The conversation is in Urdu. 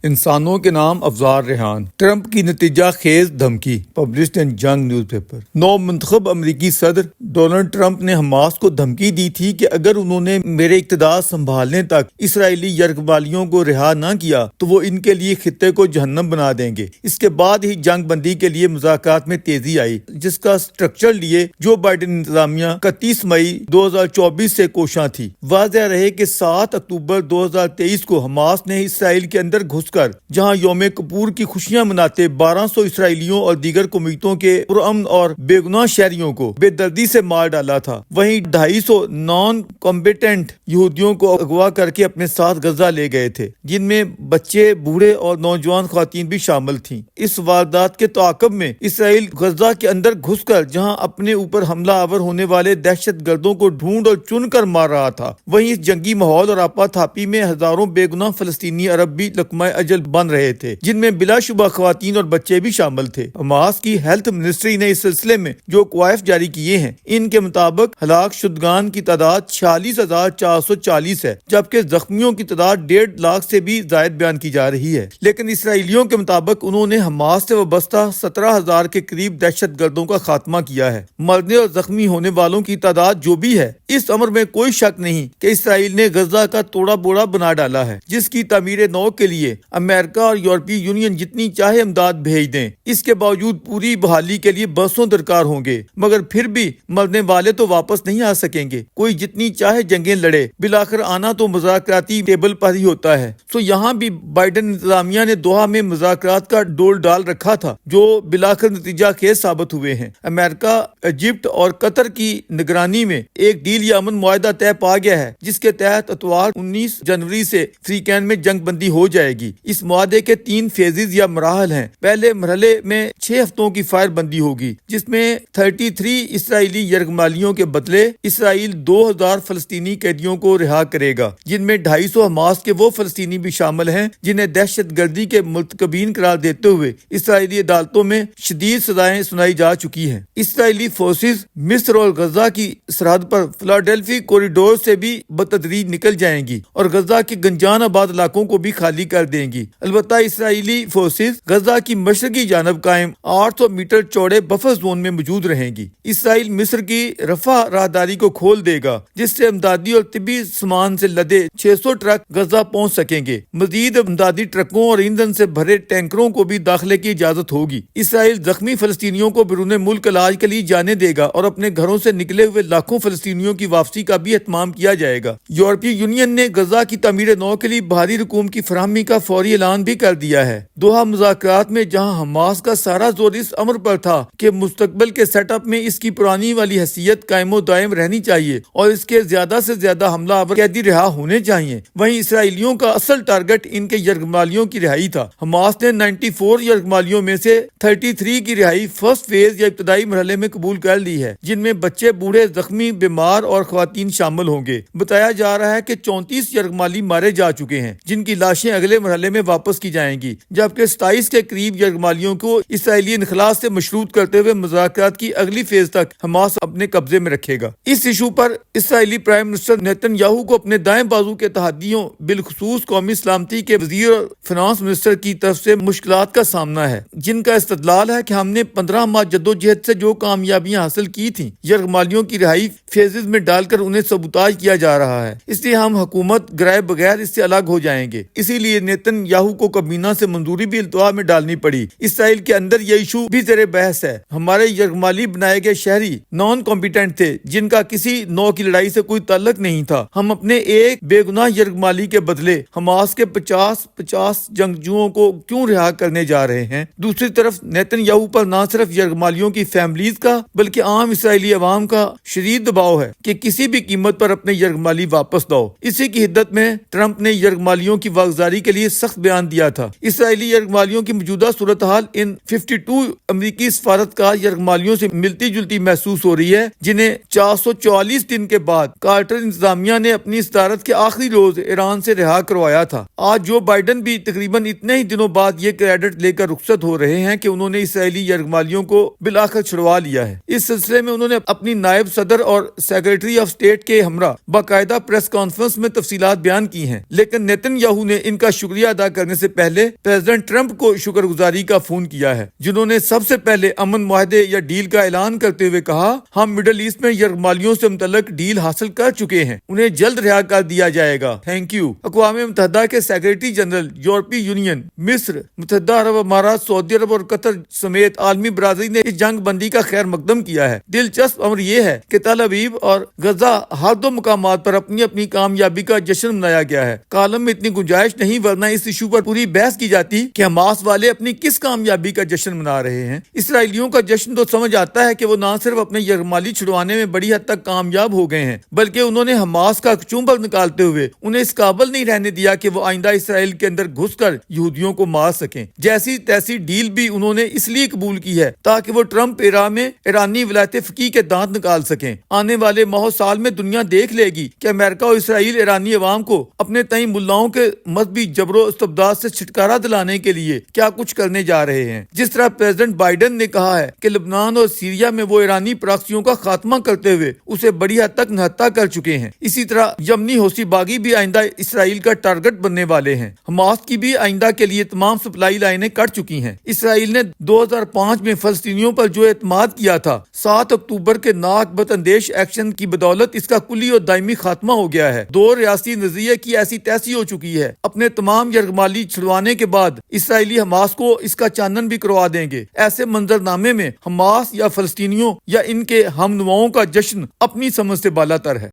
انسانوں کے نام افزار ریحان، ٹرمپ کی نتیجہ خیز دھمکی، پبلشڈ ان جنگ نیوز پیپر۔ نو منتخب امریکی صدر ڈونلڈ ٹرمپ نے حماس کو دھمکی دی تھی کہ اگر انہوں نے میرے اقتدار سنبھالنے تک اسرائیلی یرغمالیوں کو رہا نہ کیا تو وہ ان کے لیے خطے کو جہنم بنا دیں گے۔ اس کے بعد ہی جنگ بندی کے لیے مذاکرات میں تیزی آئی، جس کا سٹرکچر لیے جو بائیڈن انتظامیہ 31 مئی 2024 سے کوشاں تھی۔ واضح رہے کہ 7 اکتوبر 2023 کو حماس نے اسرائیل کے اندر گھس کر جہاں یوم کپور کی خوشیاں مناتے 1200 اسرائیلیوں اور دیگر قومیتوں کے پرامن اور بے گناہ شہریوں کو بے دردی سے مار ڈالا تھا، وہیں 250 نان کمبیٹنٹ یہودیوں کو اغوا کر کے اپنے ساتھ غزہ لے گئے تھے، جن میں بچے، بوڑھے اور نوجوان خواتین بھی شامل تھیں۔ اس واردات کے تعاقب میں اسرائیل غزہ کے اندر گھس کر جہاں اپنے اوپر حملہ آور ہونے والے دہشت گردوں کو ڈھونڈ اور چن کر مار رہا تھا، وہیں اس جنگی ماحول اور آپا تھاپی میں ہزاروں بے گناہ فلسطینی عرب بھی لقمہ اجل بن رہے تھے، جن میں بلا شبہ خواتین اور بچے بھی شامل تھے۔ حماس کی ہیلتھ منسٹری نے اس سلسلے میں جو کوائف جاری کیے ہیں، ان کے مطابق ہلاک شدگان کی تعداد 46,440 ہے، جبکہ زخمیوں کی تعداد 1.5 لاکھ سے بھی زائد بیان کی جا رہی ہے۔ لیکن اسرائیلیوں کے مطابق انہوں نے حماس سے وابستہ 17,000 کے قریب دہشت گردوں کا خاتمہ کیا ہے۔ مرنے اور زخمی ہونے والوں کی تعداد جو بھی ہے، اس امر میں کوئی شک نہیں کہ اسرائیل نے غزہ کا توڑا بوڑا بنا ڈالا ہے، جس کی تعمیر نو کے لیے امریکہ اور یورپی یونین جتنی چاہے امداد بھیج دیں۔ اس کے باوجود پوری بحالی کے لیے برسوں درکار ہوں گے، مگر پھر بھی مرنے والے تو واپس نہیں آ سکیں گے۔ کوئی جتنی چاہے جنگیں لڑے، بالآخر آنا تو مذاکراتی ٹیبل پر ہی ہوتا ہے۔ سو یہاں بھی بائیڈن انتظامیہ نے دوحہ میں مذاکرات کا ڈول ڈال رکھا تھا، جو بالآخر نتیجہ خیز ثابت ہوئے ہیں۔ امریکہ، ایجپٹ اور قطر کی نگرانی میں ایک ڈیل یا امن معاہدہ طے پا گیا ہے، جس کے تحت اتوار 19 جنوری سے فریقین میں جنگ بندی ہو جائے گی۔ اس معاہدے کے 3 فیزز یا مراحل ہیں۔ پہلے مرحلے میں 6 ہفتوں کی فائر بندی ہوگی، جس میں 33 اسرائیلی یرغمالیوں کے بدلے اسرائیل 2000 فلسطینی قیدیوں کو رہا کرے گا، جن میں 250 حماس کے وہ فلسطینی بھی شامل ہیں جنہیں دہشت گردی کے مرتکبین قرار دیتے ہوئے اسرائیلی عدالتوں میں شدید سزائیں سنائی جا چکی ہیں۔ اسرائیلی فورسز مصر اور غزہ کی سرحد پر فلاڈیلفی کوریڈور سے بھی بتدریج نکل جائیں گی اور غزہ کے گنجان آباد علاقوں کو بھی خالی کر دیں گی۔ البتہ اسرائیلی فورسز غزہ کی مشرقی جانب قائم 800 میٹر چوڑے بفر زون میں موجود رہیں گی۔ اسرائیل مصر کی رفح راہداری کو کھول دے گا، جس سے امدادی اور طبی سامان سے لدے 600 ٹرک غزہ پہنچ سکیں گے۔ مزید امدادی ٹرکوں اور ایندھن سے بھرے ٹینکروں کو بھی داخلے کی اجازت ہوگی۔ اسرائیل زخمی فلسطینیوں کو بیرون ملک علاج کے لیے جانے دے گا اور اپنے گھروں سے نکلے ہوئے لاکھوں فلسطینیوں کی واپسی کا بھی اہتمام کیا جائے گا۔ یورپی یونین نے غزہ کی تعمیر نو کے لیے بھاری رقوم کی فراہمی کا فوری اعلان بھی کر دیا ہے۔ دوحہ مذاکرات میں جہاں حماس کا سارا زور اس امر پر تھا کہ مستقبل کے سیٹ اپ میں اس کی پرانی والی حیثیت قائم و دائم رہنی چاہیے اور اس کے زیادہ سے زیادہ حملہ آور قیدی رہا ہونے چاہیے، وہیں اسرائیلیوں کا اصل ٹارگٹ ان کے یرغمالیوں کی رہائی تھا۔ حماس نے 94 یرغمالیوں میں سے 33 کی رہائی فرسٹ فیز یا ابتدائی مرحلے میں قبول کر لی ہے، جن میں بچے، بوڑھے، زخمی، بیمار اور خواتین شامل ہوں گے۔ بتایا جا رہا ہے کہ 34 یرغمالی مارے جا چکے ہیں، جن کی لاشیں اگلے مرحلے میں واپس کی جائیں گی، جبکہ 27 کے قریب یرغمالیوں کو اسرائیلی انخلاء سے مشروط کرتے ہوئے مذاکرات کی اگلی فیز تک حماس اپنے قبضے میں رکھے گا۔ اس ایشو پر اسرائیلی پرائم منسٹر نیتن یاہو کو اپنے دائیں بازو کے اتحادیوں، بالخصوص قومی سلامتی کے وزیر اور فنانس منسٹر کی طرف سے مشکلات کا سامنا ہے، جن کا استدلال ہے کہ ہم نے 15 ماہ جدوجہد سے جو کامیابیاں حاصل کی تھیں، یرغمالیوں کی رہائی فیزز میں ڈال کر انہیں سبوتاژ کیا جا رہا ہے، اس لیے ہم حکومت گرائے بغیر اس سے الگ ہو جائیں گے۔ اسی لیے نیتن یاہو کو کابینہ سے منظوری بھی التوا میں ڈالنی پڑی۔ اسرائیل کے اندر یہ ایشو بھی زیر بحث ہے۔ ہمارے یرغمالی بنائے گئے شہری نان کمپیٹنٹ تھے، جن کا کسی نو کی لڑائی سے کوئی تعلق نہیں تھا۔ ہم اپنے ایک بے گناہ یرغمالی کے بدلے حماس کے 50 جنگجوؤں کو کیوں رہا کرنے جا رہے ہیں؟ دوسری طرف نیتن یاہو پر نہ صرف یرغمالیوں کی فیملیز کا بلکہ عام اسرائیلی عوام کا شدید دباؤ ہے کہ کسی بھی قیمت پر اپنے یرغمالی واپس لاؤ۔ اسی کی حدت میں ٹرمپ نے یرغمالیوں کی واگزاری کے لیے سخت بیان دیا تھا۔ اسرائیلی یرغمالیوں کی موجودہ صورتحال ان 52 امریکی سفارتکار یرغمالیوں سے ملتی جلتی محسوس ہو رہی ہے، جنہیں 444 دن کے بعد کارٹر انتظامیہ نے اپنی صدارت کے آخری روز ایران سے رہا کروایا تھا۔ آج جو بائیڈن بھی تقریباً اتنے ہی دنوں بعد یہ کریڈٹ لے کر رخصت ہو رہے ہیں کہ انہوں نے اسرائیلی یرغمالیوں کو بالآخر چھڑوا لیا ہے۔ اس سلسلے میں انہوں نے اپنی نائب صدر اور سیکرٹری آف اسٹیٹ کے ہمراہ باقاعدہ پریس کانفرنس میں تفصیلات بیان کی ہیں، لیکن نیتن یاہو نے ان کا شکریہ ادا کرنے سے پہلے پریزیڈنٹ ٹرمپ کو شکر گزاری کا فون کیا ہے، جنہوں نے سب سے پہلے امن معاہدے یا ڈیل کا اعلان کرتے ہوئے کہا ہم مڈل ایسٹ میں یرغمالیوں سے متعلق ڈیل حاصل کر چکے ہیں، انہیں جلد رہا کر دیا جائے گا، تھینک یو۔ اقوام متحدہ کے سیکریٹری جنرل، یورپی یونین، مصر، متحدہ عرب امارات، سعودی عرب اور قطر سمیت عالمی برادری نے اس جنگ بندی کا خیر مقدم کیا ہے۔ دلچسپ امر یہ ہے کہ تل ابیب اور غزہ ہر دو مقامات پر اپنی اپنی کامیابی کا جشن منایا گیا ہے۔ کالم میں اتنی گنجائش نہیں، ورنہ اس ایشو پر پوری بحث کی جاتی کہ حماس والے اپنی کس کامیابی کا جشن منا رہے ہیں۔ اسرائیلیوں کا جشن تو سمجھ آتا ہے کہ وہ نہ صرف اپنے یرغمالی چھڑوانے میں بڑی حد تک کامیاب ہو گئے ہیں، بلکہ انہوں نے حماس کا چنبل نکالتے ہوئے انہیں اس قابل نہیں رہنے دیا کہ وہ آئندہ اسرائیل کے اندر گھس کر یہودیوں کو مار سکیں۔ جیسی تیسی ڈیل بھی انہوں نے اس لیے قبول کی ہے تاکہ وہ ٹرمپ ایرا میں ایرانی ولایت فقیہ کے دانت نکال سکیں۔ آنے والے ماہ و سال میں دنیا دیکھ لے گی کہ امریکہ اور اسرائیل ایرانی عوام کو اپنے تئیں ملاؤں کے مذہبی جبر و استبداد سے چھٹکارا دلانے کے لیے کیا کچھ کرنے جا رہے ہیں۔ جس طرح پریزیڈنٹ بائیڈن نے کہا ہے کہ لبنان اور سیریا میں وہ ایرانی پراکسیوں کا خاتمہ کرتے ہوئے اسے بڑی حد تک نہتا کر چکے ہیں، اسی طرح یمنی حوثی باغی بھی آئندہ اسرائیل کا ٹارگٹ بننے والے ہیں۔ حماس کی بھی آئندہ کے لیے تمام سپلائی لائنیں کٹ چکی ہیں۔ اسرائیل نے 2005 میں فلسطینیوں پر جو اعتماد کیا تھا، 7 اکتوبر کے ناقابل اندیش ایکشن کی بدولت اس کا کلی اور دائمی خاتمہ ہو گیا ہے۔ دو ریاستی نظریے کی ایسی تیسی ہو چکی ہے، اپنے تمام یرغمالی چھڑوانے کے بعد اسرائیلی حماس کو اس کا چانن بھی کروا دیں گے۔ ایسے منظرنامے میں حماس یا فلسطینیوں یا ان کے ہم نواؤں کا جشن اپنی سمجھ سے بالاتر ہے۔